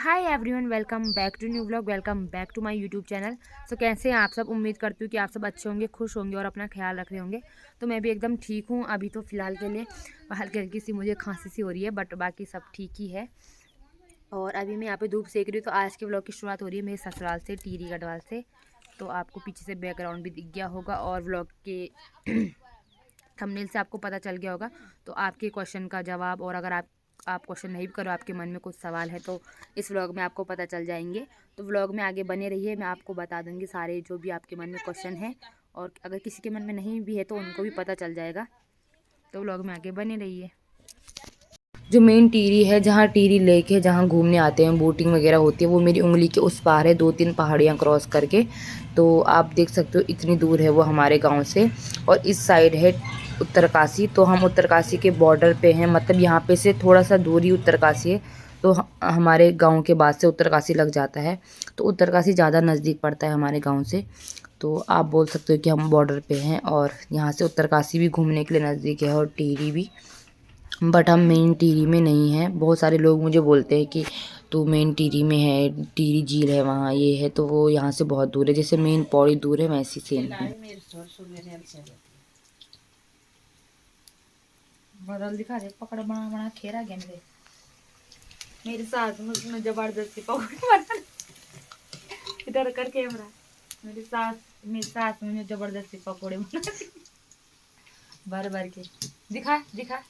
Hi everyone, welcome back to new vlog. Welcome back to my YouTube channel. So कैसे हैं आप सब? उम्मीद करती हूँ कि आप सब अच्छे होंगे, खुश होंगे और अपना ख्याल रख रहे होंगे। तो मैं भी एकदम ठीक हूँ। अभी तो फ़िलहाल के लिए हल्की हल्की सी मुझे खांसी सी हो रही है, बट बाकी सब ठीक ही है। और अभी मैं यहाँ पे धूप सेक रही हूँ। तो आज के व्लॉग की शुरुआत हो रही है मेरे ससुराल से, टीरी गढ़वाल से। तो आपको पीछे से बैकग्राउंड भी दिख गया होगा और व्लॉग के थंबनेल से आपको पता चल गया होगा। तो आपके क्वेश्चन का जवाब, और अगर आप क्वेश्चन नहीं भी करो, आपके मन में कुछ सवाल है, तो इस व्लॉग में आपको पता चल जाएंगे। तो व्लॉग में आगे बने रहिए, मैं आपको बता दूंगी सारे जो भी आपके मन में क्वेश्चन है। और अगर किसी के मन में नहीं भी है तो उनको भी पता चल जाएगा। तो व्लॉग में आगे बने रहिए। जो मेन टिहरी है, जहाँ टिहरी लेक है, जहाँ घूमने आते हैं, बोटिंग वगैरह होती है, वो मेरी उंगली के उस पार है, 2-3 पहाड़ियाँ क्रॉस करके। तो आप देख सकते हो इतनी दूर है वो हमारे गांव से। और इस साइड है उत्तरकाशी। तो हम उत्तरकाशी के बॉर्डर पे हैं, मतलब यहाँ पे से थोड़ा सा दूर ही उत्तरकाशी है। तो हमारे गांव के बाद से उत्तरकाशी लग जाता है। तो उत्तरकाशी ज़्यादा नज़दीक पड़ता है हमारे गाँव से। तो आप बोल सकते हो कि हम बॉर्डर पे हैं, और यहाँ से उत्तरकाशी भी घूमने के लिए नज़दीक है और टिहरी भी। बट हम मेन टिहरी में नहीं हैं। बहुत सारे लोग मुझे बोलते हैं कि तू मेन टिहरी में है, टिहरी झील है वहाँ, ये है। तो वो यहाँ से बहुत दूर है, जैसे मेन पौड़ी दूर है वैसी सेम है। बदल दिखा दे, पकड़ बना बना खेरा गया मेरे साथ उसमें जबरदस्ती पकड़ इधर कर कैमरा। मेरे साथ में जबरदस्ती पकौड़े बना भर भर के दिखा दिखा।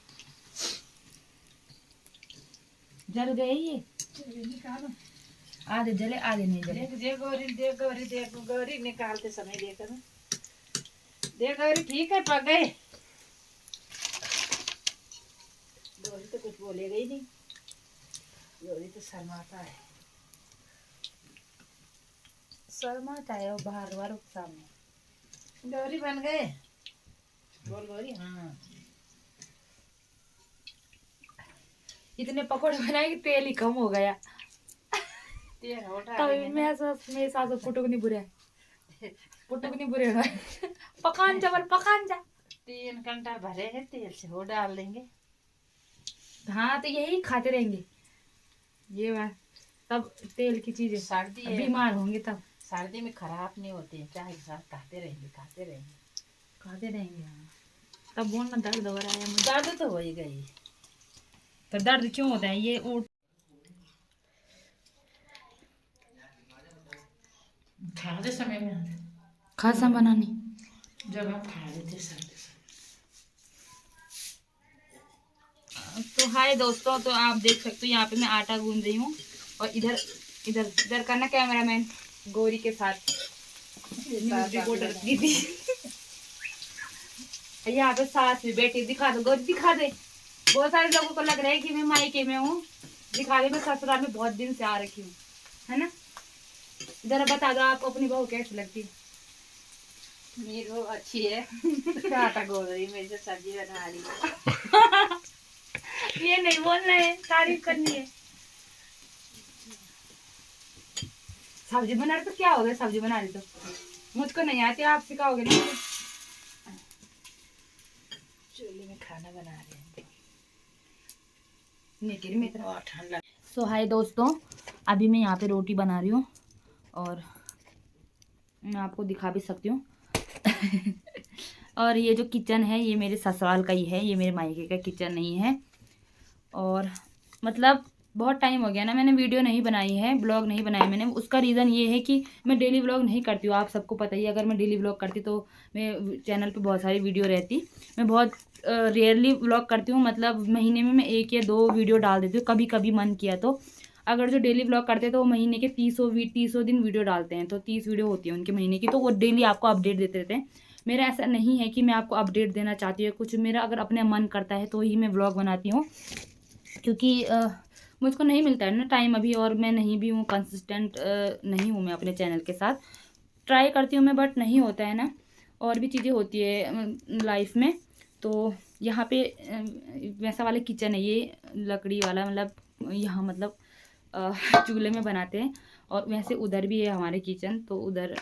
जल गए ये, आधे जले आधे नहीं जले। देख गौरी, देख गौरी, देख गौरी निकालते समय देखा ना। देख गौरी, ठीक है, पक गए। गौरी तो कुछ बोलेगा ही नहीं। गौरी तो शर्माता है, शर्माता है और बाहर वालों के सामने। गौरी बन गए। बोल गौरी, हाँ। इतने पकौड़े बनाए कि तेल ही कम हो गया। तेल होटा तभी लेंगे ना। मेरे साथ पुटुक नहीं बुरे, पुटुक नहीं बुरे पकान जा, बल पकान जा। 3 घंटा भरे हैं, तेल से हो डाल देंगे। हाँ, तो यही खाते रहेंगे ये बात। तब तेल की चीजें सर्दी है, बीमार होंगे तब। सर्दी में खराब नहीं होते हैं, चाय के साथ खाते रहेंगे, खाते रहेंगे, खाते रहेंगे। हाँ, तब बोलना दर्द हो रहा है मुझे। दर्द तो हो ही गई। तो दर्द क्यों होता है ये खाते समय में खासा बनानी। जब हम खा लेते सर्दी से। तो हाय दोस्तों, तो आप देख सकते हो यहाँ पे मैं आटा गूंद रही हूँ। और इधर इधर इधर करना कैमरामैन गौरी के साथ न्यूज रिपोर्टर दीदी। यहाँ पे सास भी बैठी, दिखा दो गौरी, दिखा दे। बहुत सारे लोगों को लग रहा है कि मैं मायके में हूँ, दिखा दे मैं ससुराल में बहुत दिन से आ रखी हूँ, है ना। जरा बता दो आपको अपनी बहू कैसी लगती है? मेरी बहू अच्छी है। आटा गोल रही, मेरे से सब्जी बना रही है। ये नहीं बोलना है, तारीफ करनी है। सब्जी बना रही तो क्या हो गया, सब्जी बना रही तो मुझको नहीं आती, आप सिखाओगे ना। चूल्हे में खाना बना रहे हैं। ठंडा। सो हाय दोस्तों, अभी मैं यहाँ पे रोटी बना रही हूँ और मैं आपको दिखा भी सकती हूँ। और ये जो किचन है ये मेरे ससुराल का ही है, ये मेरे मायके का किचन नहीं है। और मतलब बहुत टाइम हो गया ना, मैंने वीडियो नहीं बनाई है, ब्लॉग नहीं बनाया मैंने। उसका रीज़न ये है कि मैं डेली ब्लॉग नहीं करती हूँ, आप सबको पता ही है। अगर मैं डेली ब्लॉग करती तो मैं चैनल पे बहुत सारी वीडियो रहती। मैं बहुत रेयरली ब्लॉग करती हूँ, मतलब महीने में मैं 1 या 2 वीडियो डाल देती हूँ, कभी कभी मन किया तो। अगर जो डेली ब्लॉग करते हैं तो वो महीने के 30 दिन वीडियो डालते हैं, तो 30 वीडियो होती है उनके महीने की, तो वो डेली आपको अपडेट देते रहते हैं। मेरा ऐसा नहीं है कि मैं आपको अपडेट देना चाहती हूँ कुछ, मेरा अगर अपने मन करता है तो ही मैं ब्लॉग बनाती हूँ। क्योंकि मुझको नहीं मिलता है ना टाइम अभी, और मैं नहीं भी हूँ कंसिस्टेंट, नहीं हूँ मैं अपने चैनल के साथ। ट्राई करती हूँ मैं, बट नहीं होता है ना, और भी चीज़ें होती है लाइफ में। तो यहाँ पे वैसा वाला किचन है ये, लकड़ी वाला, मतलब यहाँ मतलब चूल्हे में बनाते हैं। और वैसे उधर भी है हमारे किचन, तो उधर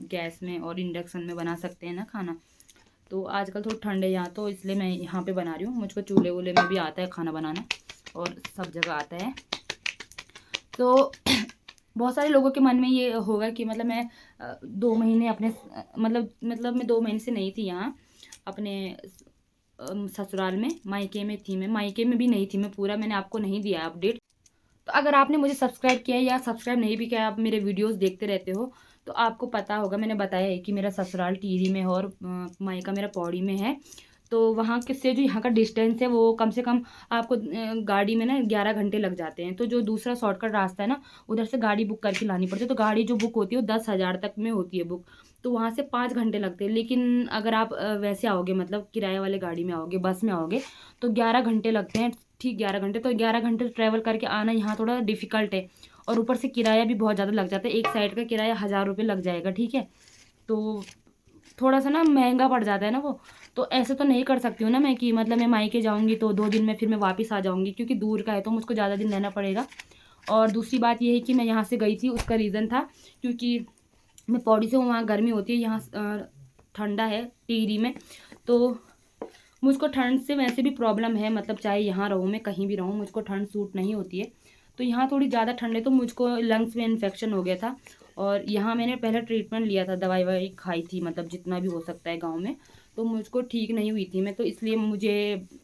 गैस में और इंडक्शन में बना सकते हैं ना खाना। तो आजकल थोड़ा ठंड है यहाँ, तो इसलिए मैं यहाँ पे बना रही हूँ। मुझको चूल्हे वूल्हे में भी आता है खाना बनाना, और सब जगह आता है। तो बहुत सारे लोगों के मन में ये होगा कि मतलब मैं 2 महीने अपने मतलब मैं 2 महीने से नहीं थी यहाँ अपने ससुराल में, मायके में थी मैं, मायके में भी नहीं थी मैं, पूरा मैंने आपको नहीं दिया अपडेट। तो अगर आपने मुझे सब्सक्राइब किया है या सब्सक्राइब नहीं भी किया, आप मेरे वीडियोस देखते रहते हो, तो आपको पता होगा, मैंने बताया है कि मेरा ससुराल टिहरी में है और मायका मेरा पौड़ी में है। तो वहाँ के से जो यहाँ का डिस्टेंस है वो कम से कम आपको गाड़ी में ना 11 घंटे लग जाते हैं। तो जो दूसरा शॉर्टकट रास्ता है ना, उधर से गाड़ी बुक करके लानी पड़ती है। तो गाड़ी जो बुक होती है वो 10,000 तक में होती है बुक, तो वहाँ से 5 घंटे लगते हैं। लेकिन अगर आप वैसे आओगे, मतलब किराए वाले गाड़ी में आओगे, बस में आओगे, तो 11 घंटे लगते हैं। ठीक 11 घंटे, तो 11 घंटे ट्रैवल करके आना यहाँ थोड़ा डिफ़िकल्ट है, और ऊपर से किराया भी बहुत ज़्यादा लग जाता है। एक साइड का किराया 1000 रुपये लग जाएगा, ठीक है। तो थोड़ा सा ना महंगा पड़ जाता है ना वो। तो ऐसे तो नहीं कर सकती हूँ ना मैं कि मतलब मैं मायके जाऊँगी तो 2 दिन में फिर मैं वापस आ जाऊँगी, क्योंकि दूर का है तो मुझको ज़्यादा दिन रहना पड़ेगा। और दूसरी बात ये है कि मैं यहाँ से गई थी, उसका रीज़न था क्योंकि मैं पौड़ी से हूँ, वहाँ गर्मी होती है, यहाँ ठंडा है टिहरी में। तो मुझको ठंड से वैसे भी प्रॉब्लम है, मतलब चाहे यहाँ रहूँ मैं कहीं भी रहूँ, मुझको ठंड सूट नहीं होती है। तो यहाँ थोड़ी ज़्यादा ठंड है, तो मुझको लंग्स में इन्फेक्शन हो गया था। और यहाँ मैंने पहले ट्रीटमेंट लिया था, दवाई ववाई खाई थी, मतलब जितना भी हो सकता है गाँव में, तो मुझको ठीक नहीं हुई थी मैं। तो इसलिए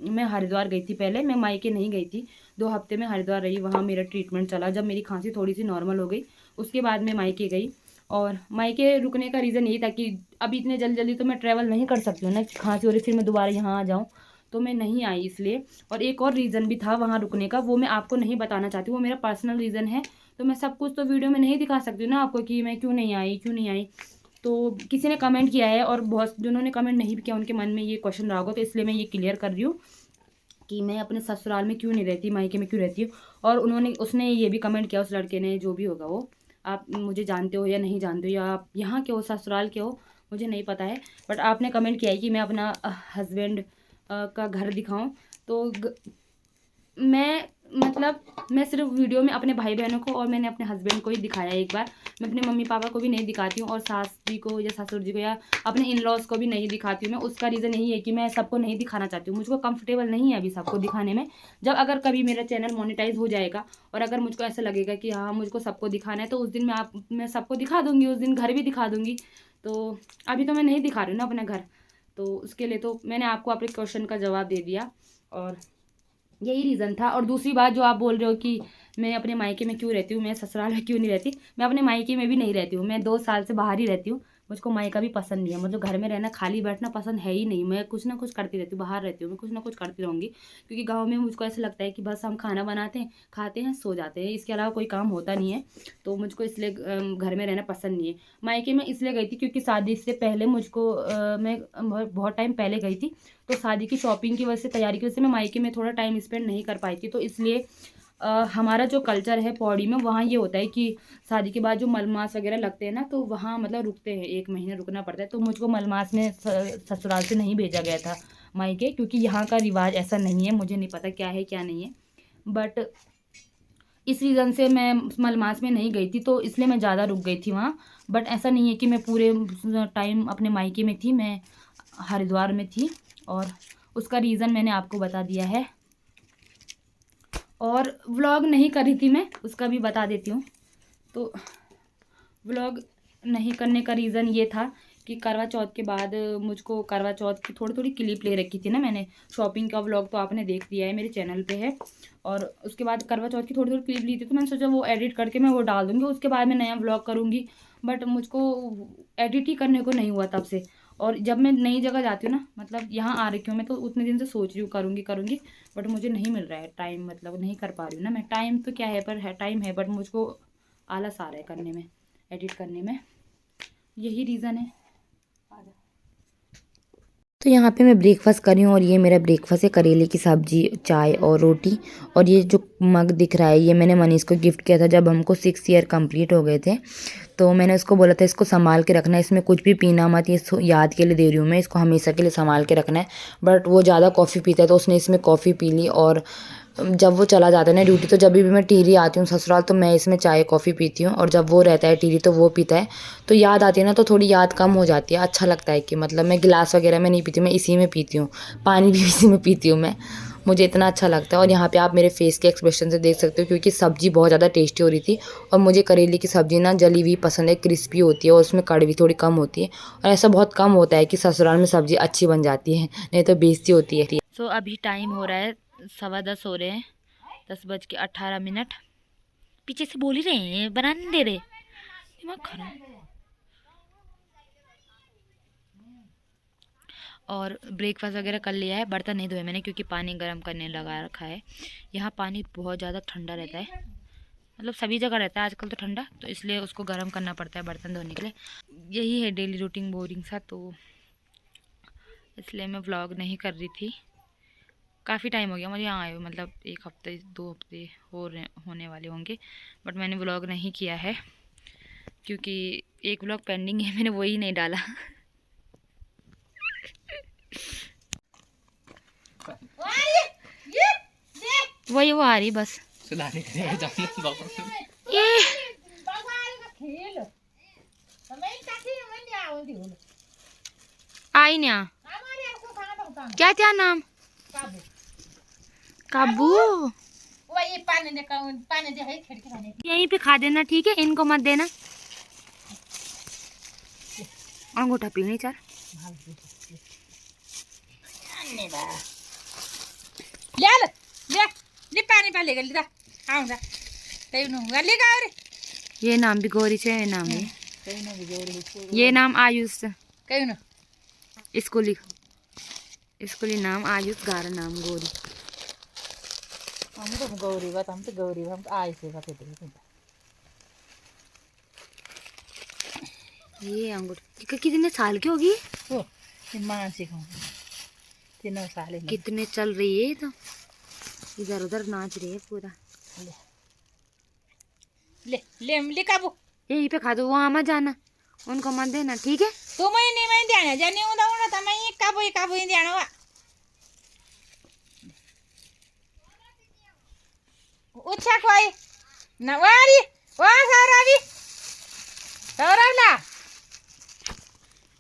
मैं हरिद्वार गई थी पहले, मैं मायके नहीं गई थी। 2 हफ्ते में हरिद्वार रही, वहाँ मेरा ट्रीटमेंट चला। जब मेरी खांसी थोड़ी सी नॉर्मल हो गई, उसके बाद मैं मायके गई। और मायके रुकने का रीज़न यही था कि अभी इतने जल्दी जल्दी तो मैं ट्रैवल नहीं कर सकती हूँ ना, खांसी हो रही फिर मैं दोबारा यहाँ आ जाऊँ, तो मैं नहीं आई इसलिए। और एक और रीज़न भी था वहाँ रुकने का, वो मैं आपको नहीं बताना चाहती, वो मेरा पर्सनल रीज़न है। तो मैं सब कुछ तो वीडियो में नहीं दिखा सकती हूँ ना आपको कि मैं क्यों नहीं आई, क्यों नहीं आई। तो किसी ने कमेंट किया है, और बहुत जिन्होंने कमेंट नहीं भी किया उनके मन में ये क्वेश्चन रहा होगा, तो इसलिए मैं ये क्लियर कर रही हूँ कि मैं अपने ससुराल में क्यों नहीं रहती, मायके में क्यों रहती हूँ। और उसने ये भी कमेंट किया, उस लड़के ने, जो भी होगा वो, आप मुझे जानते हो या नहीं जानते हो, या आप यहाँ के हो, ससुराल के हो, मुझे नहीं पता है, बट आपने कमेंट किया है कि मैं अपना हस्बैंड का घर दिखाऊं। तो मैं मैं सिर्फ वीडियो में अपने भाई बहनों को और मैंने अपने हस्बैंड को ही दिखाया एक बार। मैं अपने मम्मी पापा को भी नहीं दिखाती हूँ, और सास जी को या ससुर जी को या अपने इन लॉज को भी नहीं दिखाती हूँ मैं। उसका रीज़न यही है कि मैं सबको नहीं दिखाना चाहती हूँ, मुझको कंफर्टेबल नहीं है अभी सबको दिखाने में। जब अगर कभी मेरा चैनल मोनेटाइज हो जाएगा और अगर मुझको ऐसा लगेगा कि हाँ मुझको सबको दिखाना है, तो उस दिन मैं सबको दिखा दूँगी, उस दिन घर भी दिखा दूँगी। तो अभी तो मैं नहीं दिखा रही हूँ ना अपना घर, तो उसके लिए तो मैंने आपको अपने क्वेश्चन का जवाब दे दिया, और यही रीज़न था। और दूसरी बात जो आप बोल रहे हो कि मैं अपने मायके में क्यों रहती हूँ, मैं ससुराल में क्यों नहीं रहती, मैं अपने मायके में भी नहीं रहती हूँ, मैं 2 साल से बाहर ही रहती हूँ। मुझको मायका भी पसंद नहीं है, मुझे घर में रहना, खाली बैठना पसंद है ही नहीं। मैं कुछ ना कुछ करती रहती हूँ, बाहर रहती हूँ, मैं कुछ ना कुछ करती रहूँगी, क्योंकि गाँव में मुझको ऐसा लगता है कि बस हम खाना बनाते हैं, खाते हैं, सो जाते हैं, इसके अलावा कोई काम होता नहीं है। तो मुझको इसलिए घर में रहना पसंद नहीं है। मायके में इसलिए गई थी क्योंकि शादी से पहले मुझको मैं बहुत टाइम पहले गई थी, तो शादी की शॉपिंग की वजह से, तैयारी की वजह से मैं मायके में थोड़ा टाइम स्पेंड नहीं कर पाई थी। तो इसलिए हमारा जो कल्चर है पौड़ी में, वहाँ ये होता है कि शादी के बाद जो मलमास वगैरह लगते हैं ना, तो वहाँ मतलब रुकते हैं, 1 महीने रुकना पड़ता है। तो मुझको मलमास में ससुराल से नहीं भेजा गया था मायके, क्योंकि यहाँ का रिवाज ऐसा नहीं है, मुझे नहीं पता क्या है क्या नहीं है, बट इस रीज़न से मैं मलमास में नहीं गई थी, तो इसलिए मैं ज़्यादा रुक गई थी वहाँ। बट ऐसा नहीं है कि मैं पूरे टाइम अपने मायके में थी, मैं हरिद्वार में थी, और उसका रीज़न मैंने आपको बता दिया है। और व्लॉग नहीं करी थी मैं, उसका भी बता देती हूँ। तो व्लॉग नहीं करने का रीज़न ये था कि करवा चौथ के बाद मुझको करवा चौथ की थोड़ी थोड़ी क्लिप ले रखी थी ना मैंने। शॉपिंग का व्लॉग तो आपने देख लिया है, मेरे चैनल पे है। और उसके बाद करवा चौथ की थोड़ी थोड़ी क्लिप ली थी, तो मैंने सोचा वो एडिट करके मैं वो डाल दूँगी, उसके बाद मैं नया व्लॉग करूँगी। बट मुझको एडिट ही करने को नहीं हुआ तब से। और जब मैं नई जगह जाती हूँ ना, मतलब यहाँ आ रखी हूँ मैं, तो उतने दिन से सोच रही हूँ करूँगी, बट मुझे नहीं मिल रहा है टाइम, मतलब नहीं कर पा रही हूँ ना मैं। टाइम तो क्या है, पर है टाइम है, बट मुझको आलस आ रहा है करने में, एडिट करने में, यही रीज़न है। तो यहाँ पे मैं ब्रेकफास्ट कर रही हूँ, और ये मेरा ब्रेकफास्ट है, करेले की सब्जी, चाय और रोटी। और ये जो मग दिख रहा है, ये मैंने मनीष को गिफ्ट किया था जब हमको 6 ईयर कंप्लीट हो गए थे। तो मैंने उसको बोला था इसको संभाल के रखना है, इसमें कुछ भी पीना मत, ये याद के लिए दे रही हूँ मैं, इसको हमेशा के लिए संभाल के रखना है। बट वो ज़्यादा कॉफ़ी पीता है, तो उसने इसमें कॉफ़ी पी ली। और जब वो चला जाता है ना ड्यूटी, तो जब भी मैं टिहरी आती हूँ ससुराल, तो मैं इसमें चाय कॉफ़ी पीती हूँ, और जब वो रहता है टिहरी तो वो पीता है। तो याद आती है ना, तो थोड़ी याद कम हो जाती है, अच्छा लगता है कि मतलब मैं गिलास वगैरह में नहीं पीती हूँ, मैं इसी में पीती हूँ, पानी भी इसी में पीती हूँ मैं। मुझे इतना अच्छा लगता है। और यहाँ पे आप मेरे फेस के एक्सप्रेशन से देख सकते हो, क्योंकि सब्ज़ी बहुत ज़्यादा टेस्टी हो रही थी। और मुझे करेले की सब्ज़ी ना जली हुई पसंद है, क्रिस्पी होती है और उसमें कड़वी थोड़ी कम होती है। और ऐसा बहुत कम होता है कि ससुराल में सब्ज़ी अच्छी बन जाती है, नहीं तो बेइज्जती होती है। सो अभी टाइम हो रहा है 10:15 हो रहे हैं, 10:18। पीछे से बोल ही रहे हैं, बनाने नहीं दे रहे, दिमाग खराब। और ब्रेकफास्ट वगैरह कर लिया है, बर्तन नहीं धोए मैंने क्योंकि पानी गर्म करने लगा रखा है। यहाँ पानी बहुत ज़्यादा ठंडा रहता है, मतलब सभी जगह रहता है आजकल तो ठंडा, तो इसलिए उसको गर्म करना पड़ता है बर्तन धोने के लिए। यही है डेली रूटीन बोरिंग सा, तो इसलिए मैं व्लॉग नहीं कर रही थी। काफ़ी टाइम हो गया मुझे यहाँ आए हुए, मतलब 1 हफ्ते 2 हफ्ते होने वाले होंगे, बट मैंने व्लॉग नहीं किया है क्योंकि एक व्लॉग पेंडिंग है, मैंने वही नहीं डाला। वही वो आ रही बस ये आई ना। क्या क्या नाम? काबू। यहीं पे खा देना, ठीक है, इनको मत देना। अंगूठा पीनी चार। ये नाम भी गौरी से, ये नाम है, ये नाम आयुष स्कूली स्कूली नाम आयुष, गारा नाम गौरी। हम तो गौरी बात, हम तो गौरी हम तो आए से बात है। ये अंगूठा कितने साल की होगी? मानसिक हूँ 3 साल। कितने चल रही है, तो इधर उधर नाच रही है पूरा। ले ले ले काबू, यहीं पे खा दो, वहाँ मत जाना, उनको मत देना, ठीक है। तू मैं ध्यान जानी हूँ दाऊँ ना, मैं काबू ही ध्यान हुआ। उच्छा कोई ना वाली वहाँ सौरवी सौरवला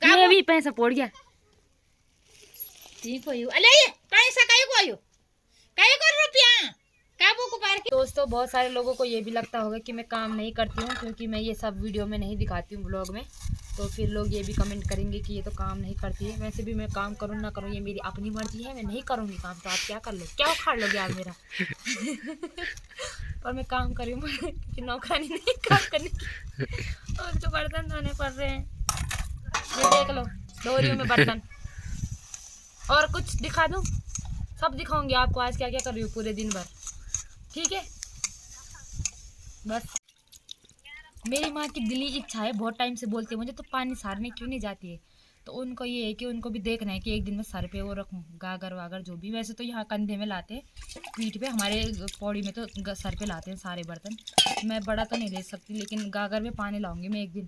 ये भी पैसा पड़ गया। ठीक होयु, अले ये पैसा काई को रुपया काबू को पार। दोस्तों बहुत सारे लोगों को ये भी लगता होगा कि मैं काम नहीं करती हूँ, क्योंकि मैं ये सब वीडियो में नहीं दिखाती हूँ ब्लॉग में, तो फिर लोग ये भी कमेंट करेंगे कि ये तो काम नहीं करती है। वैसे भी मैं काम करूँ ना करूँ ये मेरी अपनी मर्जी है, मैं नहीं करूँगी काम तो आप क्या कर लो, क्या उखाड़ लोगे आप मेरा। और मैं काम कर रही हूँ क्योंकि नौकरानी नहीं काम करने की, और जो बर्तन धोने पड़ रहे हैं, ये देख लो धो रही हूँ मैं बर्तन। और कुछ दिखा दूँ? सब दिखाऊंगी आपको आज क्या क्या कर रही हूँ पूरे दिन भर, ठीक है। बस मेरी माँ की दिली इच्छा है, बहुत टाइम से बोलती है मुझे तो पानी सारने क्यों नहीं जाती है, तो उनको ये है कि उनको भी देखना है कि एक दिन में सर पे वो रखूँ गागर वागर जो भी। वैसे तो यहाँ कंधे में लाते हैं, पीठ पे, हमारे पौड़ी में तो सर पे लाते हैं सारे बर्तन। मैं बड़ा तो नहीं ले सकती, लेकिन गागर में पानी लाऊंगी मैं एक दिन।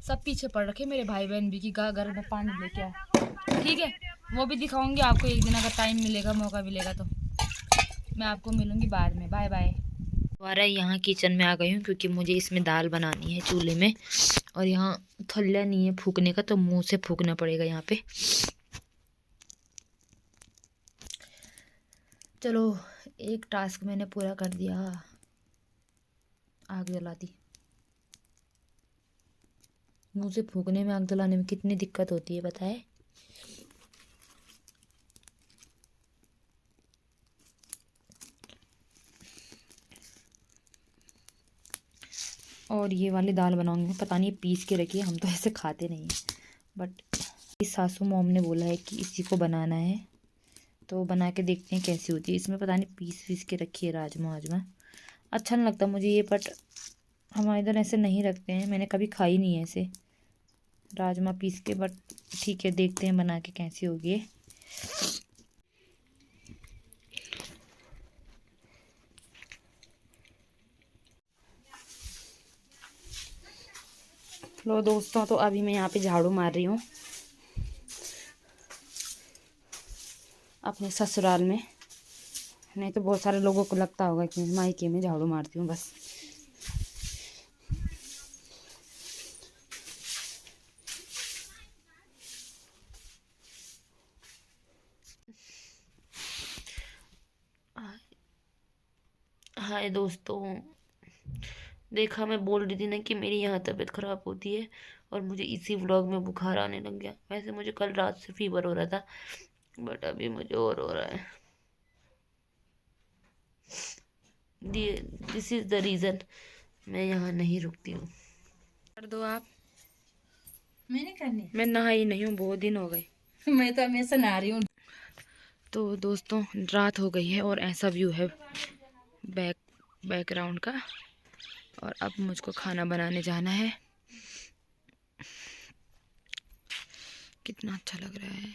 सब पीछे पड़ रखे मेरे भाई बहन भी कि गागर में पानी लेके आए, ठीक है। वो भी दिखाऊंगी आपको एक दिन, अगर टाइम मिलेगा मौका मिलेगा तो मैं आपको मिलूंगी बाद में। Bye bye. दोबारा यहाँ किचन में आ गई हूँ क्योंकि मुझे इसमें दाल बनानी है चूल्हे में, और यहाँ थल्ला नहीं है फूकने का, तो मुंह से फूकना पड़ेगा यहाँ पे। चलो एक टास्क मैंने पूरा कर दिया, आग जला दी। मुंह से फूकने में, आग जलाने में कितनी दिक्कत होती है बताए। और ये वाली दाल बनाऊंगी, पता नहीं पीस के रखी है, हम तो ऐसे खाते नहीं हैं, बट इस सासू मॉम ने बोला है कि इसी को बनाना है, तो बना के देखते हैं कैसी होती है। इसमें पता नहीं पीस के रखी है राजमा वाजमा, अच्छा नहीं लगता मुझे ये, बट हमारे इधर ऐसे नहीं रखते हैं, मैंने कभी खाई नहीं है ऐसे राजमा पीस के, बट ठीक है देखते हैं बना के कैसी होगी। लो दोस्तों, तो अभी मैं यहाँ पे झाड़ू मार रही हूँ अपने ससुराल में, नहीं तो बहुत सारे लोगों को लगता होगा कि मायके में झाड़ू मारती हूँ बस। हाय दोस्तों, देखा मैं बोल रही थी ना कि मेरी यहाँ तबीयत ख़राब होती है और मुझे इसी व्लॉग में बुखार आने लग गया। वैसे मुझे कल रात से फीवर हो रहा था, बट अभी मुझे और हो रहा है। दिस इज़ द रीज़न मैं यहाँ नहीं रुकती हूँ। कर दो आप। मैंने करनी मैं नहाई नहीं हूँ, बहुत दिन हो गए। मैं तो हमेशा नहा रही हूँ। तो दोस्तों रात हो गई है और ऐसा व्यू है बैकग्राउंड का। और अब मुझको खाना बनाने जाना है। कितना अच्छा लग रहा है।